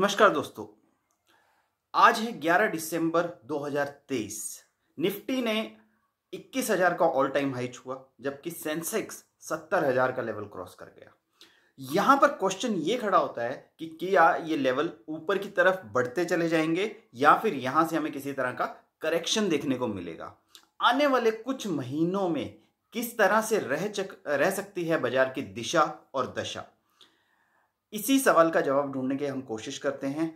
नमस्कार दोस्तों। आज है 11 दिसंबर 2023। निफ्टी ने 21,000 का ऑल टाइम हाई छुआ, जबकि सेंसेक्स 70,000 का लेवल क्रॉस कर गया। यहां पर क्वेश्चन ये खड़ा होता है कि क्या ये लेवल ऊपर की तरफ बढ़ते चले जाएंगे या फिर यहां से हमें किसी तरह का करेक्शन देखने को मिलेगा। आने वाले कुछ महीनों में किस तरह से रह सकती है बाजार की दिशा और दशा, इसी सवाल का जवाब ढूंढने की हम कोशिश करते हैं।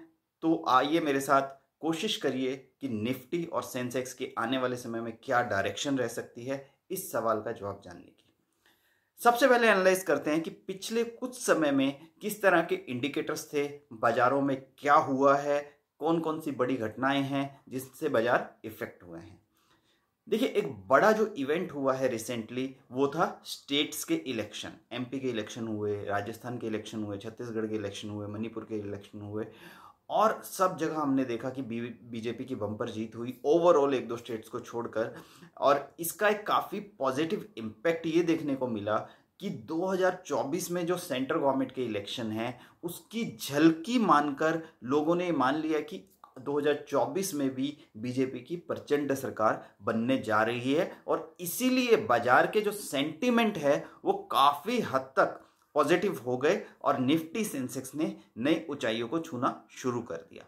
तो आइए मेरे साथ कोशिश करिए कि निफ्टी और सेंसेक्स के आने वाले समय में क्या डायरेक्शन रह सकती है, इस सवाल का जवाब जानने की। सबसे पहले एनालाइज करते हैं कि पिछले कुछ समय में किस तरह के इंडिकेटर्स थे, बाजारों में क्या हुआ है, कौन कौन सी बड़ी घटनाएं हैं जिससे बाजार इफेक्ट हुए हैं। देखिए, एक बड़ा जो इवेंट हुआ है रिसेंटली वो था स्टेट्स के इलेक्शन। एमपी के इलेक्शन हुए, राजस्थान के इलेक्शन हुए, छत्तीसगढ़ के इलेक्शन हुए, मणिपुर के इलेक्शन हुए और सब जगह हमने देखा कि बीजेपी की बम्पर जीत हुई ओवरऑल, एक दो स्टेट्स को छोड़कर। और इसका एक काफ़ी पॉजिटिव इम्पैक्ट ये देखने को मिला कि 2024 में जो सेंट्रल गवर्नमेंट के इलेक्शन हैं उसकी झलकी मानकर लोगों ने मान लिया कि 2024 में भी बीजेपी की प्रचंड सरकार बनने जा रही है। और इसीलिए बाजार के जो सेंटीमेंट है वो काफ़ी हद तक पॉजिटिव हो गए और निफ्टी सेंसेक्स ने नई ऊंचाइयों को छूना शुरू कर दिया।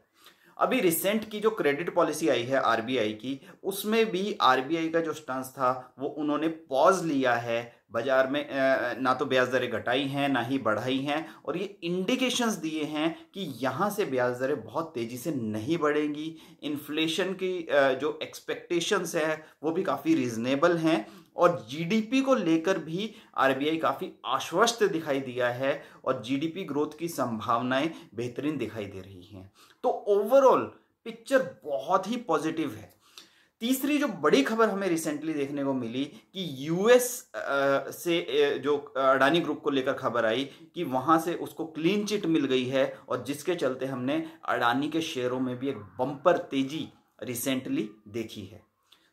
अभी रिसेंट की जो क्रेडिट पॉलिसी आई है आरबीआई की, उसमें भी आरबीआई का जो स्टांस था वो उन्होंने पॉज लिया है। बाजार में ना तो ब्याज दरें घटाई हैं ना ही बढ़ाई हैं और ये इंडिकेशंस दिए हैं कि यहाँ से ब्याज दरें बहुत तेज़ी से नहीं बढ़ेंगी। इन्फ्लेशन की जो एक्सपेक्टेशंस है वो भी काफ़ी रीजनेबल हैं और जीडीपी को लेकर भी आरबीआई काफ़ी आश्वस्त दिखाई दिया है और जीडीपी ग्रोथ की संभावनाएं बेहतरीन दिखाई दे रही हैं। तो ओवरऑल पिक्चर बहुत ही पॉजिटिव है। तीसरी जो बड़ी खबर हमें रिसेंटली देखने को मिली कि यूएस से जो अडानी ग्रुप को लेकर खबर आई कि वहां से उसको क्लीन चिट मिल गई है और जिसके चलते हमने अडानी के शेयरों में भी एक बम्पर तेजी रिसेंटली देखी है।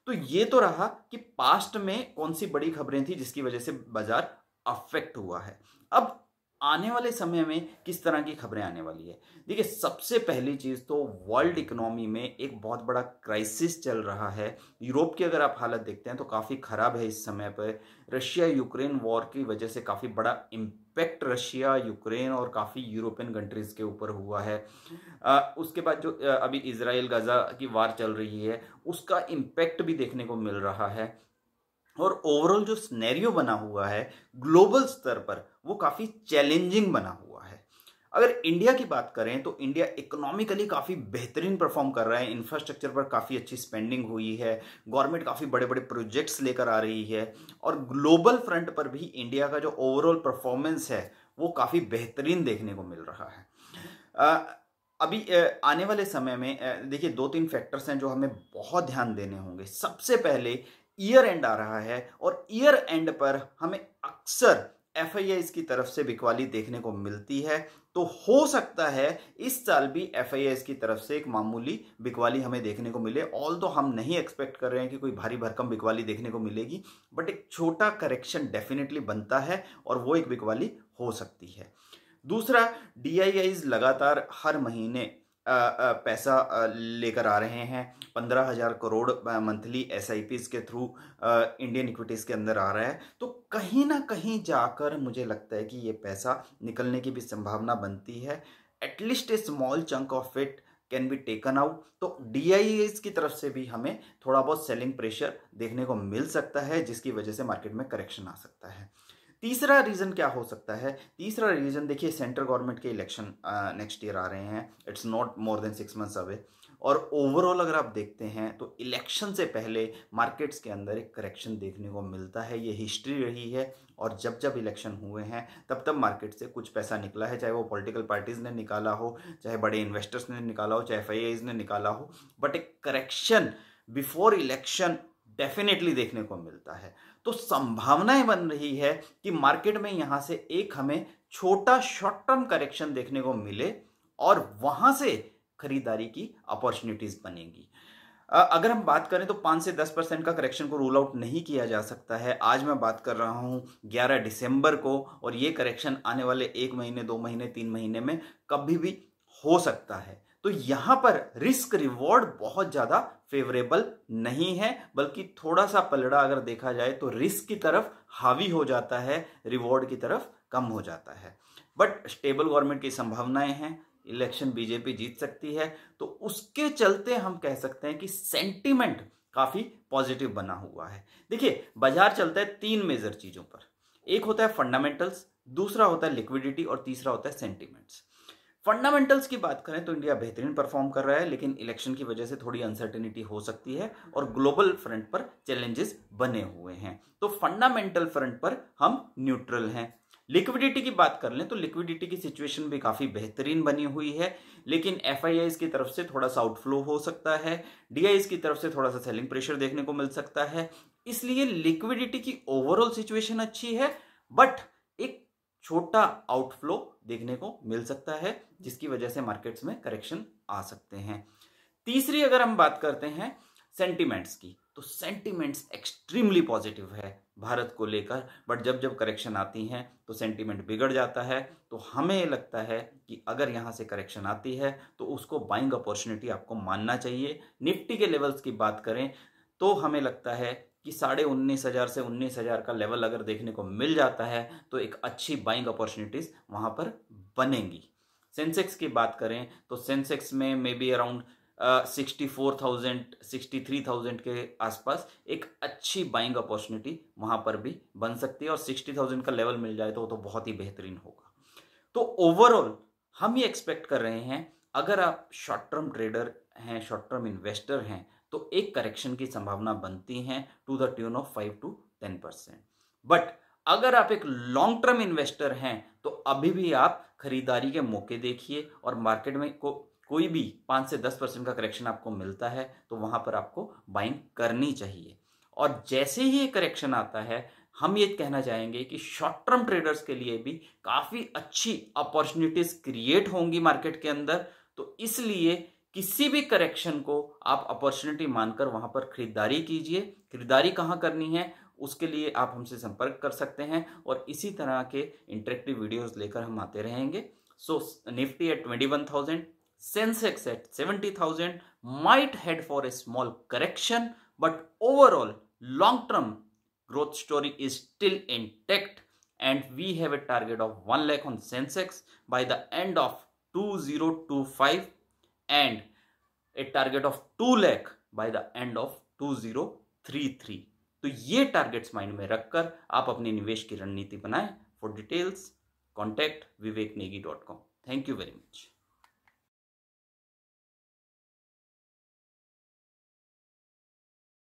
तो ये तो रहा कि पास्ट में कौन सी बड़ी खबरें थी जिसकी वजह से बाजार अफेक्ट हुआ है। अब आने वाले समय में किस तरह की खबरें आने वाली है। देखिए, सबसे पहली चीज तो वर्ल्ड इकोनॉमी में एक बहुत बड़ा क्राइसिस चल रहा है। यूरोप की अगर आप हालत देखते हैं तो काफी खराब है इस समय पर। रशिया यूक्रेन वॉर की वजह से काफी बड़ा इम्पैक्ट रशिया, यूक्रेन और काफी यूरोपियन कंट्रीज के ऊपर हुआ है। उसके बाद जो अभी इजराइल गाजा की वार चल रही है उसका इम्पैक्ट भी देखने को मिल रहा है। और ओवरऑल जो सिनेरियो बना हुआ है ग्लोबल स्तर पर वो काफ़ी चैलेंजिंग बना हुआ है। अगर इंडिया की बात करें तो इंडिया इकोनॉमिकली काफ़ी बेहतरीन परफॉर्म कर रहा है। इंफ्रास्ट्रक्चर पर काफ़ी अच्छी स्पेंडिंग हुई है, गवर्नमेंट काफ़ी बड़े बड़े प्रोजेक्ट्स लेकर आ रही है और ग्लोबल फ्रंट पर भी इंडिया का जो ओवरऑल परफॉर्मेंस है वो काफ़ी बेहतरीन देखने को मिल रहा है। अभी आने वाले समय में देखिए, दो तीन फैक्टर्स हैं जो हमें बहुत ध्यान देने होंगे। सबसे पहले ईयर एंड आ रहा है और ईयर एंड पर हमें अक्सर एफआईआईज की तरफ से बिकवाली देखने को मिलती है। तो हो सकता है इस साल भी एफआईआईज की तरफ से एक मामूली बिकवाली हमें देखने को मिले। ऑल तो हम नहीं एक्सपेक्ट कर रहे हैं कि कोई भारी भरकम बिकवाली देखने को मिलेगी, बट एक छोटा करेक्शन डेफिनेटली बनता है और वो एक बिकवाली हो सकती है। दूसरा, डीआईआईज लगातार हर महीने पैसा लेकर आ रहे हैं। 15,000 करोड़ मंथली एसआईपीज के थ्रू इंडियन इक्विटीज के अंदर आ रहा है। तो कहीं ना कहीं जाकर मुझे लगता है कि ये पैसा निकलने की भी संभावना बनती है। At least A small chunk of it can be taken out. तो डीआईआईज की तरफ से भी हमें थोड़ा बहुत सेलिंग प्रेशर देखने को मिल सकता है जिसकी वजह से मार्केट में करेक्शन आ सकता है। तीसरा रीजन क्या हो सकता है? तीसरा रीजन देखिए, सेंट्रल गवर्नमेंट के इलेक्शन नेक्स्ट ईयर आ रहे हैं। It's not more than 6 months away. और ओवरऑल अगर आप देखते हैं तो इलेक्शन से पहले मार्केट्स के अंदर एक करेक्शन देखने को मिलता है। ये हिस्ट्री रही है और जब जब इलेक्शन हुए हैं तब तब मार्केट से कुछ पैसा निकला है, चाहे वो पॉलिटिकल पार्टीज ने निकाला हो, चाहे बड़े इन्वेस्टर्स ने निकाला हो, चाहे एफआईआईज ने निकाला हो, बट एक करेक्शन बिफोर इलेक्शन डेफिनेटली देखने को मिलता है। तो संभावनाएं बन रही है कि मार्केट में यहां से एक हमें छोटा शॉर्ट टर्म करेक्शन देखने को मिले और वहां से खरीदारी की अपॉर्चुनिटीज बनेगी। अगर हम बात करें तो 5 से 10% का करेक्शन को रूल आउट नहीं किया जा सकता है। आज मैं बात कर रहा हूं 11 दिसंबर को और ये करेक्शन आने वाले 1 महीने, 2 महीने, 3 महीने में कभी भी हो सकता है। तो यहां पर रिस्क रिवॉर्ड बहुत ज्यादा फेवरेबल नहीं है, बल्कि थोड़ा सा पलड़ा अगर देखा जाए तो रिस्क की तरफ हावी हो जाता है, रिवॉर्ड की तरफ कम हो जाता है। बट स्टेबल गवर्नमेंट की संभावनाएं हैं, इलेक्शन बीजेपी जीत सकती है, तो उसके चलते हम कह सकते हैं कि सेंटीमेंट काफी पॉजिटिव बना हुआ है। देखिए, बाजार चलता है तीन मेजर चीजों पर। एक होता है फंडामेंटल्स, दूसरा होता है लिक्विडिटी और तीसरा होता है सेंटीमेंट्स। फंडामेंटल्स की बात करें तो इंडिया बेहतरीन परफॉर्म कर रहा है, लेकिन इलेक्शन की वजह से थोड़ी अनसर्टेनिटी हो सकती है और ग्लोबल फ्रंट पर चैलेंजेस बने हुए हैं। तो फंडामेंटल फ्रंट पर हम न्यूट्रल हैं। लिक्विडिटी की बात कर लें तो लिक्विडिटी की सिचुएशन भी काफी बेहतरीन बनी हुई है, लेकिन एफआईआईज की तरफ से थोड़ा सा आउटफ्लो हो सकता है, डीआईज की तरफ से थोड़ा सा सेलिंग प्रेशर देखने को मिल सकता है। इसलिए लिक्विडिटी की ओवरऑल सिचुएशन अच्छी है, बट एक छोटा आउटफ्लो देखने को मिल सकता है, जिसकी वजह से मार्केट्स में करेक्शन आ सकते हैं। तीसरी अगर हम बात करते हैं सेंटिमेंट्स की, तो सेंटिमेंट्स एक्सट्रीमली पॉजिटिव है भारत को लेकर, बट जब जब करेक्शन आती हैं तो सेंटिमेंट बिगड़ जाता है। तो हमें लगता है कि अगर यहां से करेक्शन आती है तो उसको बाइंग अपॉर्चुनिटी आपको मानना चाहिए। निफ्टी के लेवल्स की बात करें तो हमें लगता है कि 19,500 से 19,000 का लेवल अगर देखने को मिल जाता है तो एक अच्छी बाइंग अपॉर्चुनिटीज वहां पर बनेंगी। सेंसेक्स की बात करें तो सेंसेक्स में मे बी अराउंड 64,000 63,000 के आसपास एक अच्छी बाइंग अपॉर्चुनिटी वहां पर भी बन सकती है, और 60,000 का लेवल मिल जाए तो वो तो बहुत ही बेहतरीन होगा। तो ओवरऑल हम ये एक्सपेक्ट कर रहे हैं, अगर आप शॉर्ट टर्म ट्रेडर हैं, शॉर्ट टर्म इन्वेस्टर हैं, तो एक करेक्शन की संभावना बनती है to the tune of 5 to 10%। But अगर आप एक लॉन्ग टर्म इन्वेस्टर हैं तो अभी भी आप खरीदारी के मौके देखिए, और मार्केट में कोई भी 5 से 10% का करेक्शन आपको मिलता है तो वहां पर आपको बाइंग करनी चाहिए। और जैसे ही ये करेक्शन आता है, हम ये कहना चाहेंगे कि शॉर्ट टर्म ट्रेडर्स के लिए भी काफी अच्छी अपॉर्चुनिटीज क्रिएट होंगी मार्केट के अंदर। तो इसलिए किसी भी करेक्शन को आप अपॉर्चुनिटी मानकर वहां पर खरीदारी कीजिए। खरीदारी कहां करनी है उसके लिए आप हमसे संपर्क कर सकते हैं, और इसी तरह के इंटरेक्टिव वीडियोस लेकर हम आते रहेंगे। So Nifty at 21,000, Sensex at 70,000 might head for a small correction, but overall long term growth story is still intact, and we have a target of 1 lakh on Sensex by the end of 2025 and a target of 2 lakh by the end of 2033। तो ये targets mind में रखकर आप अपनी निवेश की रणनीति बनाएं। For details contact viveknegi.com। Thank you very much.